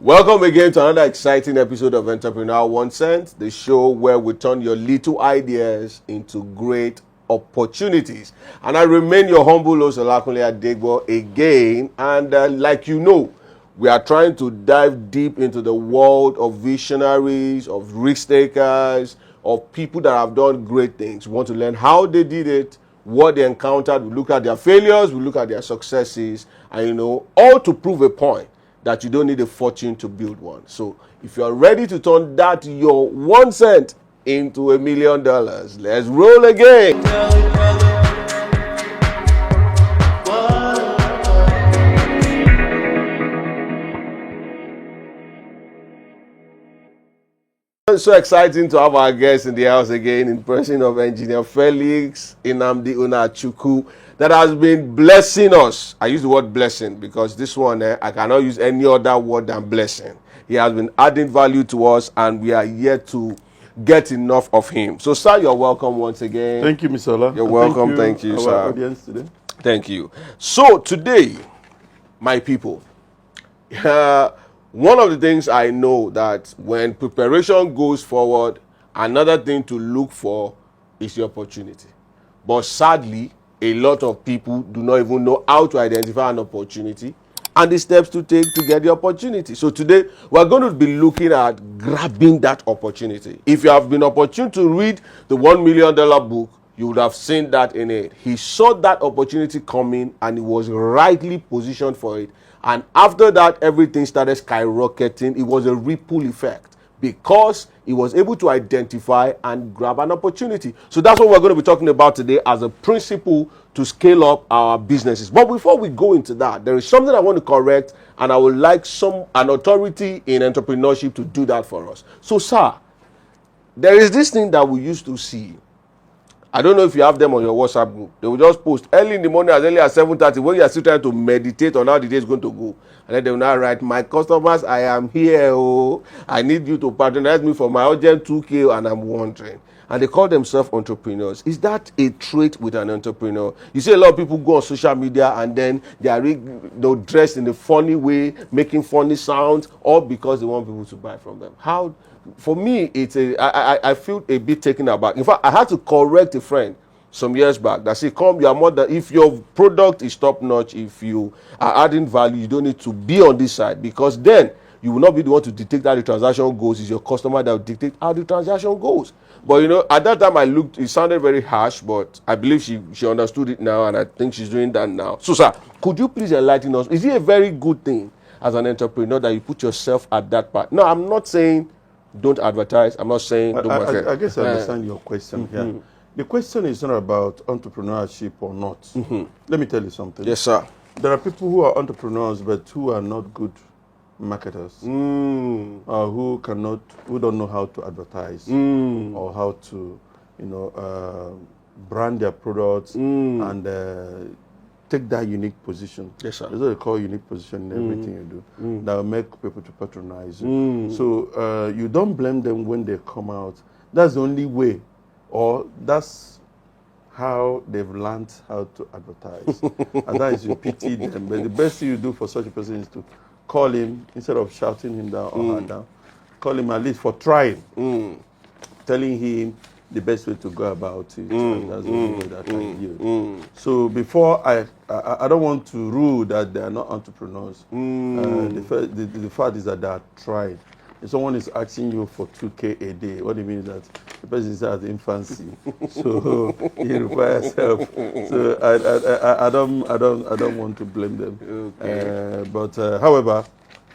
Welcome again to another exciting episode of Entrepreneur 1 Cent, the show where we turn your little ideas into great opportunities. And I remain your humble host, Olakunle Adegbo, again. And like you know, we are trying to dive deep into the world of visionaries, of risk takers, of people that have done great things. We want to learn how they did it, what they encountered. We look at their failures, we look at their successes, and all to prove a point that you don't need a fortune to build one. So if you're ready to turn that your 1 cent into $1 million, let's roll again. It's so exciting to have our guests in the house again in person of Engineer Felix Nnamdi Unachuku that has been blessing us. I use the word blessing because this one, I cannot use any other word than blessing. He has been adding value to us and we are yet to get enough of him. So, sir, you're welcome once again. Thank you, Mr. Ola. You're welcome. Thank you, sir. Our audience today. Thank you. So, today, my people, one of the things I know that when preparation goes forward, another thing to look for is the opportunity. But sadly, a lot of people do not even know how to identify an opportunity and the steps to take to get the opportunity. So today, we're going to be looking at grabbing that opportunity. If you have been opportune to read the $1 million book, you would have seen that in it. He saw that opportunity coming and he was rightly positioned for it. And after that, everything started skyrocketing. It was a ripple effect because he was able to identify and grab an opportunity. So that's what we're going to be talking about today as a principle to scale up our businesses. But before we go into that, there is something I want to correct, and I would like an authority in entrepreneurship to do that for us. So, sir, there is this thing that we used to see. I don't know if you have them on your WhatsApp group. They will just post early in the morning, as early as 7:30, when you are still trying to meditate on how the day is going to go. And then they will now write, my customers, I am here. Oh, I need you to patronize me for my urgent 2K, and I'm wondering. And they call themselves entrepreneurs. Is that a trait with an entrepreneur? You see a lot of people go on social media and then they're dressed in a funny way, making funny sounds, all because they want people to buy from them. How? For me, I feel a bit taken aback. In fact, I had to correct a friend some years back that said, come, your mother, if your product is top notch, if you are adding value, you don't need to be on this side, because then you will not be the one to dictate how the transaction goes. It's your customer that will dictate how the transaction goes. But at that time I looked, it sounded very harsh, but I believe she understood it now, and I think she's doing that now. So, sir, could you please enlighten us? Is it a very good thing as an entrepreneur that you put yourself at that part? No, I'm not saying don't advertise. I'm not saying don't market. I guess I understand your question here. The question is not about entrepreneurship or not. Let me tell you something. Yes, sir. There are people who are entrepreneurs but who are not good marketers, who don't know how to advertise or how to, brand their products and take that unique position. Yes, sir. That's what they call unique position in everything you do. That will make people to patronize you. So you don't blame them when they come out. That's the only way, or that's how they've learned how to advertise. And that is you pity them. But the best thing you do for such a person is to call him, instead of shouting him down or her down, call him at least for trying, telling him the best way to go about it. And that's the only way that can yield. So before I don't want to rule that they are not entrepreneurs. The fact is that they are trying. If someone is asking you for 2K a day, what it means is that the person is at infancy, so he requires help. So I don't want to blame them. Okay. However,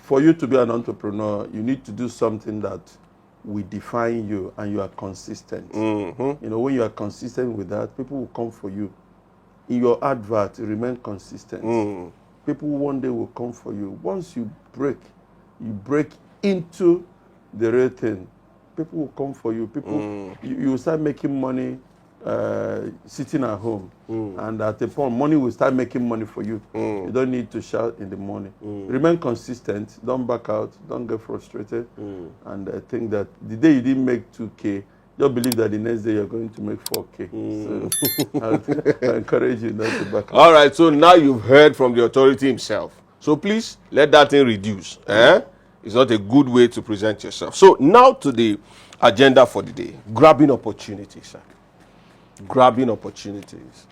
for you to be an entrepreneur, you need to do something that will define you, and you are consistent. When you are consistent with that, people will come for you. In your advert, remain consistent. People one day will come for you. Once you break into the real thing, people will come for you. You will start making money sitting at home, and at a point, money will start making money for you. You don't need to shout in the morning. Remain consistent. Don't back out. Don't get frustrated. And I think that the day you didn't make 2K, just believe that the next day you're going to make 4K. So I encourage you not to back out. All right. So now you've heard from the authority himself. So please let that thing reduce. It's not a good way to present yourself. So now to the agenda for the day. Grabbing opportunities, sir. Grabbing opportunities.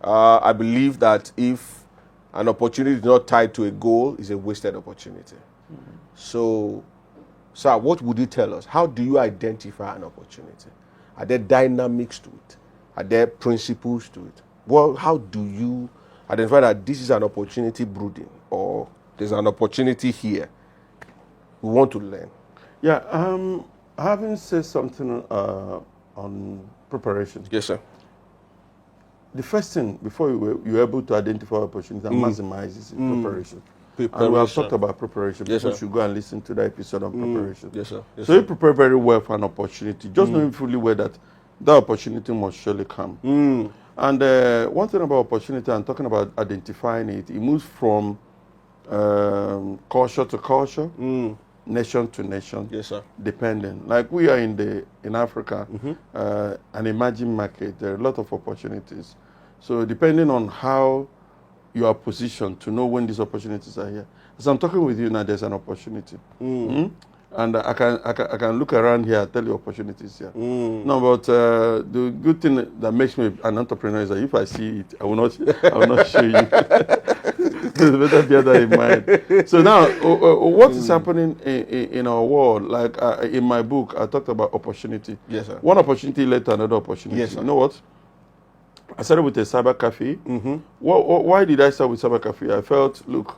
I believe that if an opportunity is not tied to a goal, it's a wasted opportunity. So, sir, what would you tell us? How do you identify an opportunity? Are there dynamics to it? Are there principles to it? Well, how do you identify that this is an opportunity brooding or there's an opportunity here? We want to learn. Yeah, having said something on preparation. Yes, sir. The first thing, before you're able to identify opportunities and maximize is preparation. And we have talked about preparation. Yes, People sir. should go and listen to that episode on preparation. Yes, sir. Yes, So sir. you prepare very well for an opportunity, just knowing fully well that opportunity must surely come. And one thing about opportunity, I'm talking about identifying it, it moves from culture to culture, nation to nation, Yes, sir. depending. Like we are in Africa, an emerging market, there are a lot of opportunities. So depending on how you are positioned to know when these opportunities are here. As I'm talking with you now, there's an opportunity. And I can look around here and tell you opportunities here. No, but the good thing that makes me an entrepreneur is that if I see it, I will not show you. It's better bear that in mind. So now, what is happening in our world? Like in my book, I talked about opportunity. Yes, sir. One opportunity led to another opportunity. Yes, sir. You know what? I started with a cyber cafe. Why did I start with cyber cafe? I felt, look,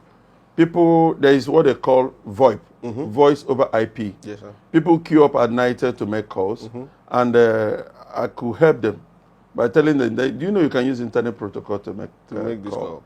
people, there is what they call VoIP, voice over IP. Yes, sir. People queue up at night to make calls, and I could help them by telling them, do you know you can use internet protocol to make this call?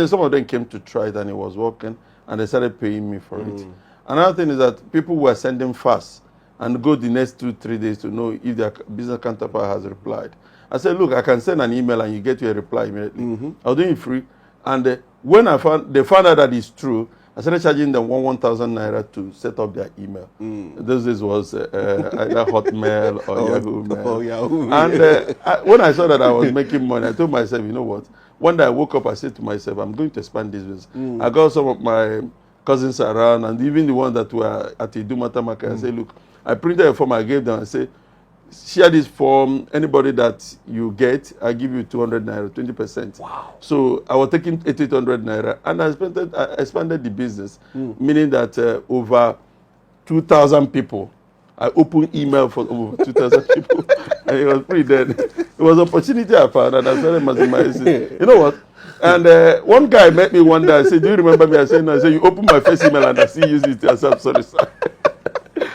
Some of them came to try it and it was working, and they started paying me for it. Another thing is that people were sending fast and go the next 2-3 days to know if their business counterpart has replied. I said, look, I can send an email and you get your reply immediately. I'll do it free. And when they found out that it's true, I started charging them 1,000 naira to set up their email. Those days was either Hotmail or Yahoo Mail. Oh, Yahoo. And when I saw that I was making money, I told myself, you know what? One day I woke up, I said to myself, I'm going to expand this business. I got some of my cousins around, and even the ones that were at the Idumata market. I said, look, I printed a form, I gave them, I said, share this form, anybody that you get, I give you 200 naira, 20%. Wow. So I was taking 800 naira, and I expanded the business, meaning that over 2,000 people, I opened email for over 2,000 people, and it was pretty dead. It was an opportunity I found, and I started maximizing. You know what? And one guy met me one day, I said, do you remember me? I said, no. I said, you opened my first email, and I still use it. I said, I'm sorry, sir.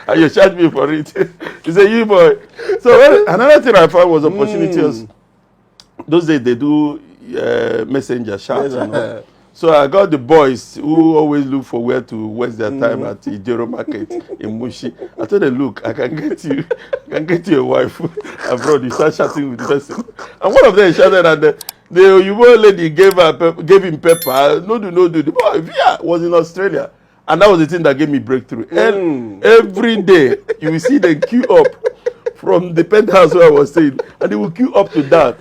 And you charge me for it. He said, you boy. So another thing I found was opportunities. Those days they do messenger chat and all. So I got the boys who always look for where to waste their time at Ijero Market in Mushi. I told them, look, I can get you a wife abroad. You start chatting with the person. And one of them shouted at the Yoruba lady gave him pepper. No do. The boy was in Australia. And that was the thing that gave me breakthrough. And every day, you will see them queue up from the penthouse where I was staying. And they will queue up to that.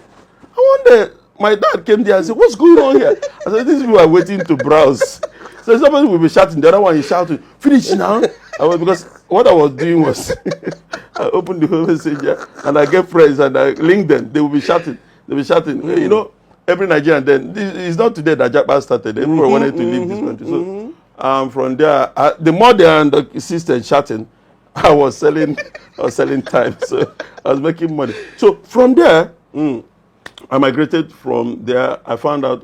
I wonder, my dad came there and said, what's going on here? I said, these people are waiting to browse. So somebody will be shouting. The other one is shouting, finish now. Because what I was doing was, I opened the whole messenger and I get friends and I link them. They will be shouting. They'll be shouting. You know, every Nigerian then, it's not today that Japan started. Everyone wanted to leave this country. So from there, the more they insisted chatting, I was selling time. So I was making money. So from there, I migrated from there. I found out,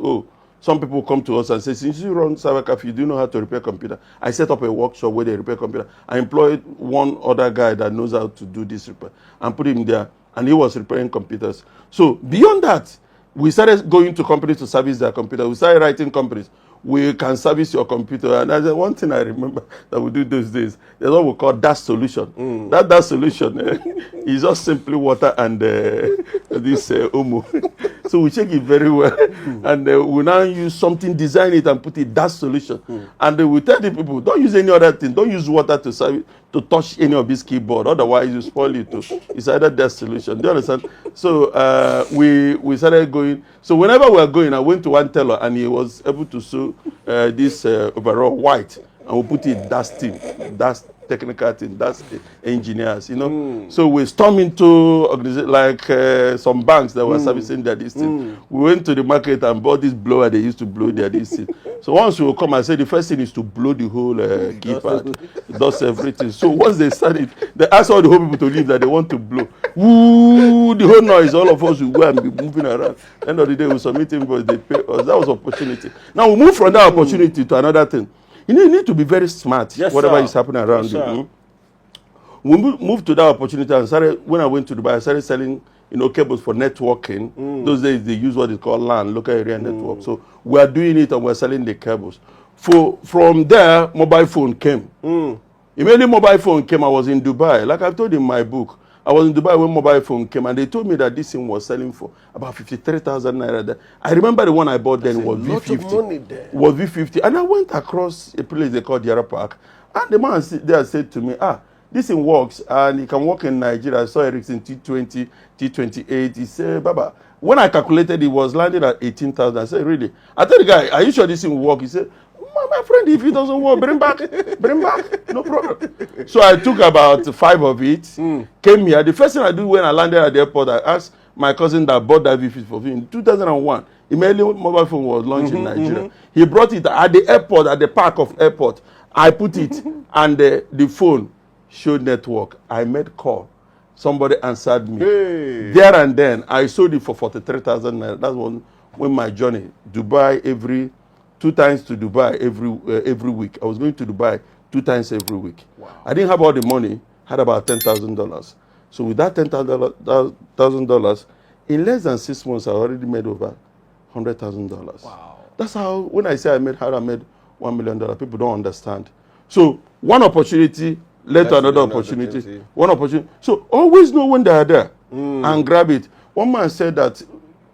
some people come to us and say, since you run cyber cafe, you do know how to repair computer. I set up a workshop where they repair computer. I employed one other guy that knows how to do this repair and put him there, and he was repairing computers. So beyond that, we started going to companies to service their computer. We started writing companies. We can service your computer. And there's one thing I remember that we do those days. There's what we call that solution. That solution is just simply water and this omo. So we check it very well. And we now use something, design it and put it that solution. And we tell the people, don't use any other thing. Don't use water to touch any of this keyboard. Otherwise, you spoil it too. It's either that solution. Do you understand? So we started going. So whenever we were going, I went to one tailor and he was able to sew this overall white. and we put it that's team, that's technical team, that's engineers, you know. So we storm into like some banks that were servicing their this thing. We went to the market and bought this blower they used to blow their this thing. So once we will come and say the first thing is to blow the whole keypad, it does everything. So once they started, they asked all the whole people to leave that they want to blow. Woo, the whole noise, all of us will go and be moving around. End of the day, we submit invoice, they pay us. That was opportunity. Now we move from that opportunity to another thing. You need to be very smart, whatever is happening around you. We moved to that opportunity and started, when I went to Dubai, I started selling, cables for networking. Those days they use what is called LAN, local area network. So we are doing it and we're selling the cables. From there, mobile phone came. Immediately mobile phone came, I was in Dubai. Like I've told in my book, I was in Dubai when mobile phone came and they told me that this thing was selling for about 53,000 naira there. I remember the one I bought then was V50. Was V50. And I went across a place they call Diara Park. And the man there said to me, this thing works and it can work in Nigeria. I saw Ericsson T20, T28. He said, Baba, when I calculated it was landing at 18,000. I said, really? I told the guy, are you sure this thing will work? He said, my friend, if it doesn't work, bring back, no problem. So I took about 5 of it, came here. The first thing I do when I landed at the airport, I asked my cousin that bought that V50 for me in 2001. Immediately mobile phone was launched in Nigeria. He brought it at the airport, at the park of airport. I put it, and the phone showed network. I made call. Somebody answered me. Hey. There and then, I sold it for 43,000 naira. That's when my journey, Dubai 2 times to Dubai every week. I was going to Dubai 2 times every week. Wow. I didn't have all the money, had about $10,000. So with that $10,000, in less than 6 months, I already made over $100,000. Wow. That's how, when I say I made $1 million, people don't understand. So one opportunity led to another opportunity. One opportunity. So always know when they are there and grab it. One man said that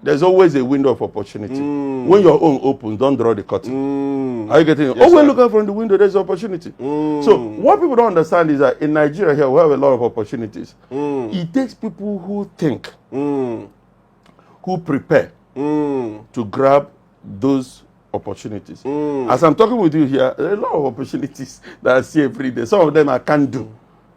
there's always a window of opportunity. When your own opens, don't draw the curtain. Are you getting it? Yes, always look out from the window, there's opportunity. So what people don't understand is that in Nigeria here, we have a lot of opportunities. It takes people who think, who prepare to grab those opportunities. As I'm talking with you here, there are a lot of opportunities that I see every day. Some of them I can't do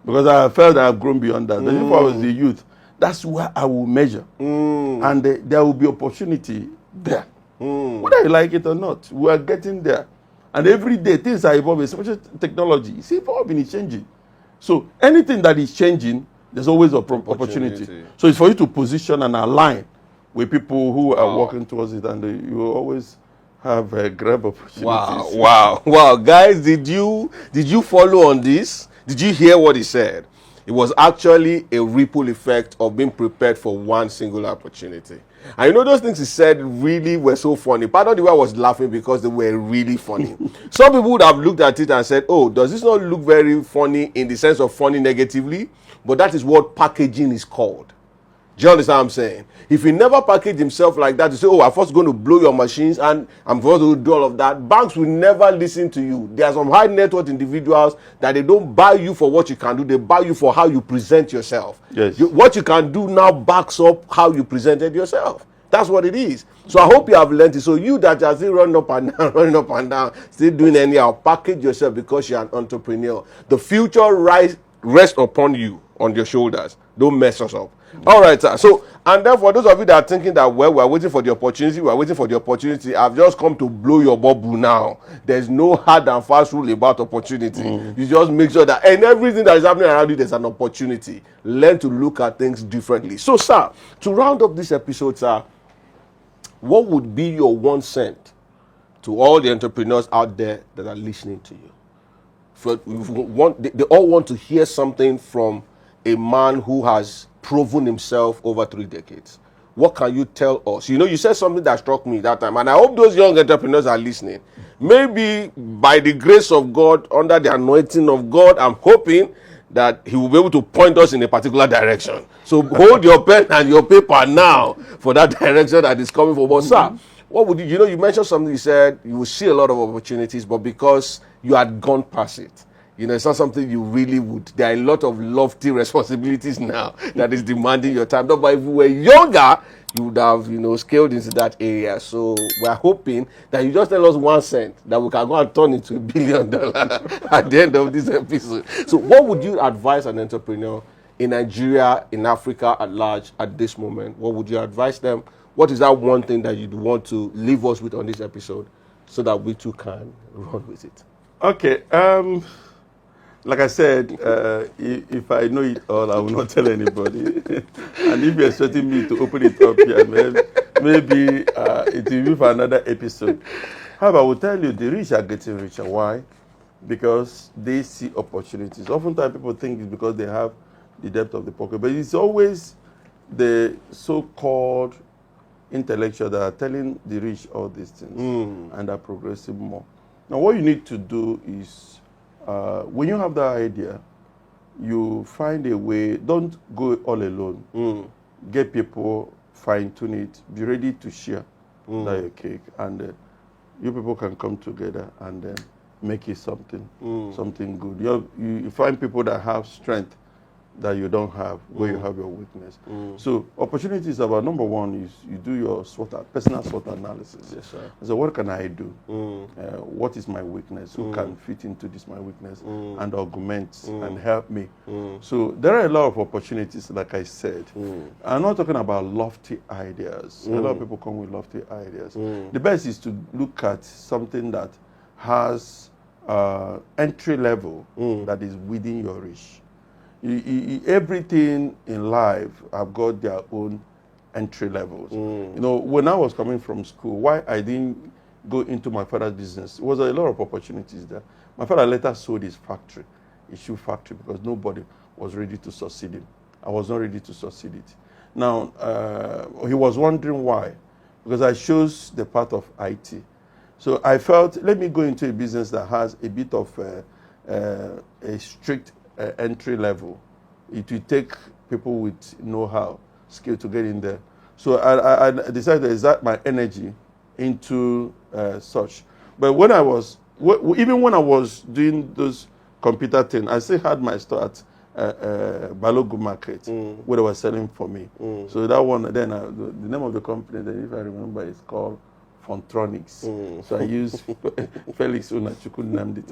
because I felt that I've grown beyond that. If I was the youth, that's where I will measure. And there will be opportunity there. Whether you like it or not, we are getting there. And every day, things are evolving, especially technology. It's evolving, it's changing. So anything that is changing, there's always an opportunity. So it's for you to position and align with people who are working towards it, and you will always have a grab opportunities. Wow. Guys, did you follow on this? Did you hear what he said? It was actually a ripple effect of being prepared for one single opportunity. And those things he said really were so funny. Part of the way I was laughing because they were really funny. Some people would have looked at it and said, oh, does this not look very funny in the sense of funny negatively? But that is what packaging is called. Do you understand what I'm saying? If he never packaged himself like that, to say, oh, I'm first going to blow your machines and I'm first going to do all of that, banks will never listen to you. There are some high net worth individuals that they don't buy you for what you can do. They buy you for how you present yourself. Yes. What you can do now backs up how you presented yourself. That's what it is. So I hope you have learned it. So you that are still running up and down, still doing anyhow, package yourself because you're an entrepreneur. The future rests upon you, on your shoulders. Don't mess us up. All right, sir. So, and then for those of you that are thinking that, well, we're waiting for the opportunity, I've just come to blow your bubble now. There's no hard and fast rule about opportunity. You just make sure that, and everything that is happening around you, there's an opportunity. Learn to look at things differently. So, sir, to round up this episode, sir, what would be your 1 cent to all the entrepreneurs out there that are listening to you? They all want to hear something from a man who has proven himself over 3 decades. What can you tell us? You said something that struck me that time, and I hope those young entrepreneurs are listening. Maybe by the grace of God, under the anointing of God, I'm hoping that he will be able to point us in a particular direction. So hold your pen and your paper now for that direction that is coming for us. Sir, what would you mentioned something, you said you will see a lot of opportunities, but because you had gone past it, You know, it's not something you really would. There are a lot of lofty responsibilities now that is demanding your time. No, but if you were younger, you would have, you know, scaled into that area. So we're hoping that you just tell us 1 cent that we can go and turn into $1 billion at the end of this episode. So what would you advise an entrepreneur in Nigeria, in Africa at large at this moment? What would you advise them? What is that one thing that you'd want to leave us with on this episode so that we too can run with it? Okay. Like I said, if I know it all, I will not tell anybody. And if you're expecting me to open it up here, maybe it will be for another episode. However, I will tell you, the rich are getting richer. Why? Because they see opportunities. Oftentimes people think it's because they have the depth of the pocket, but it's always the so-called intellectual that are telling the rich all these things and are progressing more. Now, what you need to do is, when you have that idea, you find a way. Don't go all alone. Get people, fine-tune it, be ready to share that cake, and you people can come together and then make it something good. You find people that have strength that you don't have, where you have your weakness. So opportunities about, number one is you do your personal SWOT analysis. Yes, sir. So what can I do? What is my weakness? Who can fit into this, my weakness, and augment and help me? So there are a lot of opportunities, like I said. I'm not talking about lofty ideas. A lot of people come with lofty ideas. The best is to look at something that has entry level that is within your reach. Everything in life have got their own entry levels. You know, when I was coming from school, why I didn't go into my father's business, it was a lot of opportunities there. My father later sold his factory, his shoe factory, because nobody was ready to succeed him. I was not ready to succeed it. Now, he was wondering why, because I chose the path of IT. So I felt, let me go into a business that has a bit of a strict entry level. It will take people with know-how, skill to get in there. So I decided to exert my energy into such. But when I was, even when I was doing those computer things, I still had my store at Balogu Market, where they were selling for me. So that one, then the name of the company, then if I remember, is called Fontronics. So I used Felix Unachukwu Nnamdi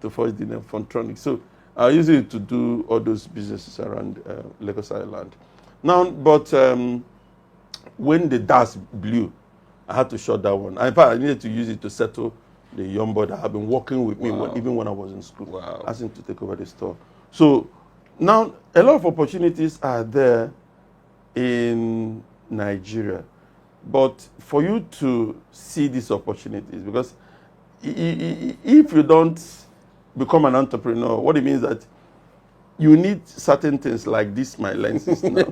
to forge the name Fontronics. So I used it to do all those businesses around Lagos Island. Now, but when the dust blew, I had to shut that one. In fact, I needed to use it to settle the young boy that had been working with me even when I was in school. Asked him to take over the store. So now a lot of opportunities are there in Nigeria. But for you to see these opportunities, because if you don't become an entrepreneur, what it means that you need certain things like this, my lenses now,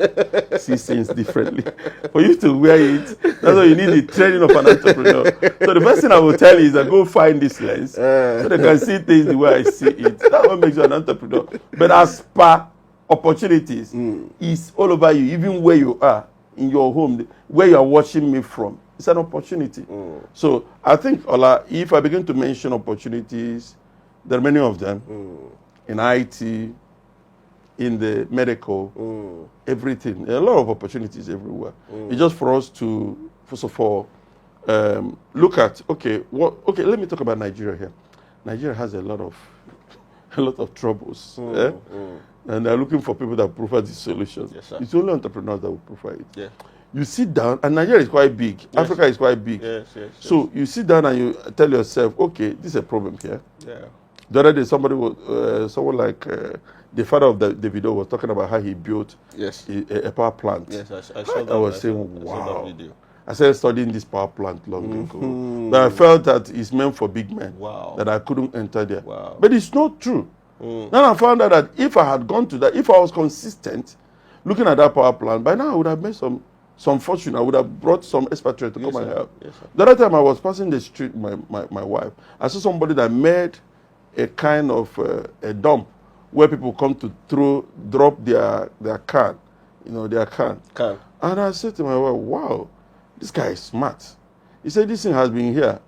see things differently. For you to wear it, that's why you need the training of an entrepreneur. So the first thing I will tell you is that go find this lens so they can see things the way I see it. That's what makes you an entrepreneur. But as per opportunities, it's all over you, even where you are, in your home, where you are watching me from. It's an opportunity. So I think, Ola, if I begin to mention opportunities, there are many of them in IT, in the medical, everything. A lot of opportunities everywhere. It's just for us to, first of all, look at, okay, let me talk about Nigeria here. Nigeria has a lot of troubles. And they're looking for people that provide the solutions. Yes, sir. It's only entrepreneurs that will provide it. Yeah. You sit down, and Nigeria is quite big. Yes. Africa is quite big. Yes. So you sit down and you tell yourself, okay, this is a problem here. Yeah. The other day, someone like the father of the video was talking about how he built a power plant. Yes, I saw that. I was saying, wow. I started studying this power plant long ago. But I felt that it's meant for big men. Wow. That I couldn't enter there. Wow. But it's not true. Then I found out that if I had gone to that, if I was consistent looking at that power plant, by now I would have made some fortune. I would have brought some expatriates to come and help. Yes, sir. The other time I was passing the street, my wife, I saw somebody that made a kind of a dump where people come to drop their can, their can. And I said to my wife, wow, this guy is smart. He said, this thing has been here.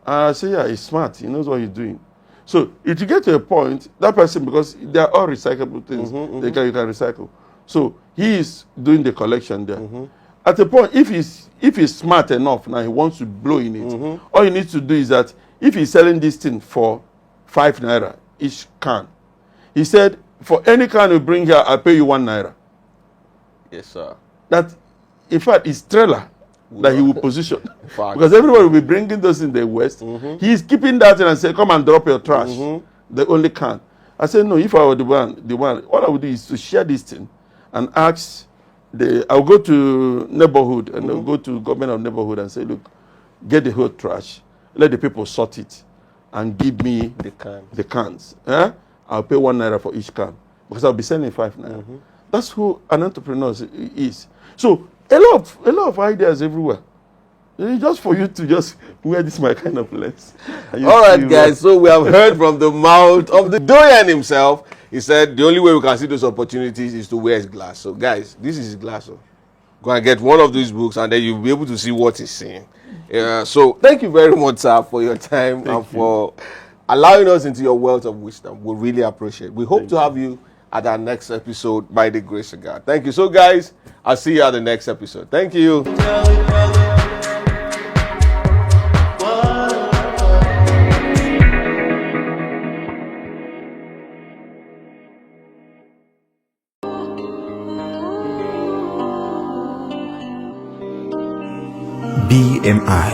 And I said, yeah, he's smart. He knows what he's doing. So if you get to a point, that person, because they are all recyclable things, you can recycle. So he is doing the collection there. At a point, if he's smart enough now, he wants to blow in it. All you need to do is that if he's selling this thing for 5 naira each can, he said, for any can you bring here, I'll pay you 1 naira. Yes, sir. That, in fact, is trailer that he will position. Because everybody will be bringing those in the West. He is keeping that in and say, come and drop your trash. They only can. I said, no, if I were the one, what I would do is to share this thing and ask I'll go to neighborhood and I'll go to government of neighborhood and say, look, get the whole trash, let the people sort it and give me the cans. I'll pay 1 naira for each can because I'll be selling 5 naira. That's who an entrepreneur is. So a lot of ideas everywhere. It's just for you to just wear this my kind of lens. All right, guys. So we have heard from the mouth of the Doyen himself. He said the only way we can see those opportunities is to wear his glass. So, guys, this is his glass. So go and get one of these books, and then you'll be able to see what he's saying. So thank you very much, sir, for your time and for allowing us into your wealth of wisdom. We really appreciate it. We hope to have you at our next episode by the grace of God. Thank you. So, guys, I'll see you at the next episode. Thank you. BMI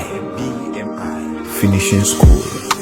Finishing School.